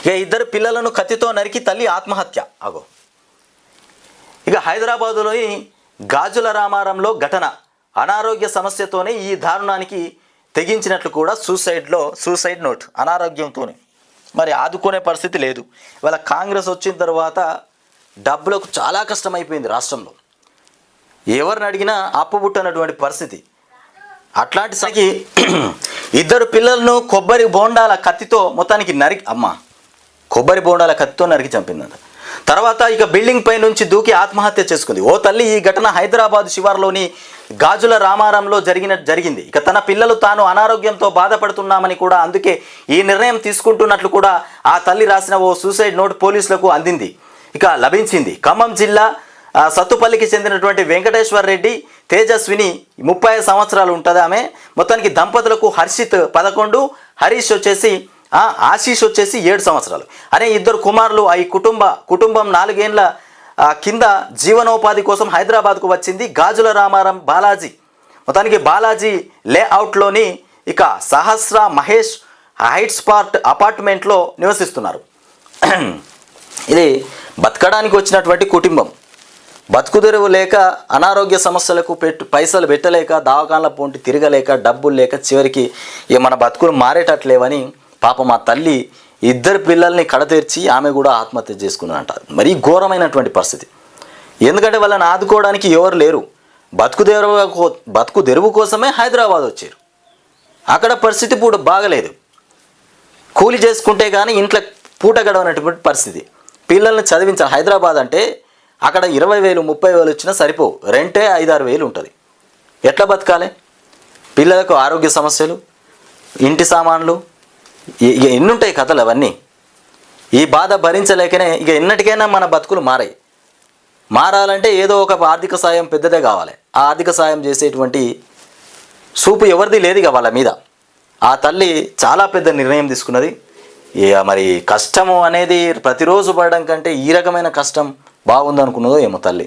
ఇక ఇద్దరు పిల్లలను కత్తితో నరికి తల్లి ఆత్మహత్య. అగో ఇక హైదరాబాదులోని గాజుల రామారంలో ఘటన. అనారోగ్య సమస్యతోనే ఈ దారుణానికి తెగించినట్లు కూడా సూసైడ్ నోట్. అనారోగ్యంతోనే మరి ఆదుకునే పరిస్థితి లేదు. ఇవాళ కాంగ్రెస్ వచ్చిన తర్వాత డబ్బులకు చాలా కష్టమైపోయింది రాష్ట్రంలో. ఎవరిని అడిగినా అప్పుబుట్టనటువంటి పరిస్థితి. అట్లాంటి సరికి ఇద్దరు పిల్లలను కొబ్బరి బోండాల కత్తితో మొత్తానికి కొబ్బరి బోండాల కత్తితో నరికి చంపిందంట. తర్వాత ఇక బిల్డింగ్ పై నుంచి దూకి ఆత్మహత్య చేసుకుంది ఓ తల్లి. ఈ ఘటన హైదరాబాద్ శివార్లోని గాజుల రామారంలో జరిగింది. ఇక తన పిల్లలు తాను అనారోగ్యంతో బాధపడుతున్నామని కూడా అందుకే ఈ నిర్ణయం తీసుకుంటున్నట్లు కూడా ఆ తల్లి రాసిన ఓ సూసైడ్ నోట్ పోలీసులకు లభించింది. ఖమ్మం జిల్లా సత్తుపల్లికి చెందినటువంటి వెంకటేశ్వర్ రెడ్డి తేజస్విని 30 సంవత్సరాలు ఉంటుంది ఆమె. మొత్తానికి దంపతులకు హర్షిత్ 11, ఆశీష్ వచ్చేసి 7 సంవత్సరాలు అనే ఇద్దరు కుమారులు. ఈ కుటుంబం 4 ఏళ్ల కింద జీవనోపాధి కోసం హైదరాబాద్కు వచ్చింది. గాజుల రామారం బాలాజీ లేఅవుట్లోని ఇక సహస్ర మహేష్ హైట్స్ అపార్ట్మెంట్లో నివసిస్తున్నారు. ఇది బతకడానికి వచ్చినటువంటి కుటుంబం. బతుకుదెరువు లేక, అనారోగ్య సమస్యలకు పైసలు పెట్టలేక, దవాఖానల పోంటి తిరగలేక, డబ్బులు లేక చివరికి మన బతుకులు మారేటట్లేవని పాపం మా తల్లి ఇద్దరు పిల్లల్ని కడతీర్చి ఆమె కూడా ఆత్మహత్య చేసుకున్నదంట. మరీ ఘోరమైనటువంటి పరిస్థితి. ఎందుకంటే వాళ్ళని ఆదుకోవడానికి ఎవరు లేరు. బతుకు తెరువు కోసమే హైదరాబాద్ వచ్చారు. అక్కడ పరిస్థితి పూట బాగలేదు. కూలి చేసుకుంటే కానీ ఇంట్లో పూట గడవనటువంటి పరిస్థితి. పిల్లల్ని చదివించాలి. హైదరాబాద్ అంటే అక్కడ 20,000 30,000 వచ్చినా సరిపోవు. రెంటే 5-6 వేలు ఉంటుంది. ఎట్లా బతకాలి? పిల్లలకు ఆరోగ్య సమస్యలు, ఇంటి సామాన్లు, ఎన్ని ఉంటాయి కథలు అవన్నీ. ఈ బాధ భరించలేకనే ఇక ఎన్నటికైనా మన బతుకులు మారాలంటే ఏదో ఒక ఆర్థిక సాయం పెద్దదే కావాలి. ఆ ఆర్థిక సాయం చేసేటువంటి సూపు ఎవరిది లేదు ఇక వాళ్ళ మీద. ఆ తల్లి చాలా పెద్ద నిర్ణయం తీసుకున్నది. ఇక మరి కష్టము అనేది ప్రతిరోజు పడడం కంటే ఈ రకమైన కష్టం బాగుందనుకున్నదో ఏమో తల్లి.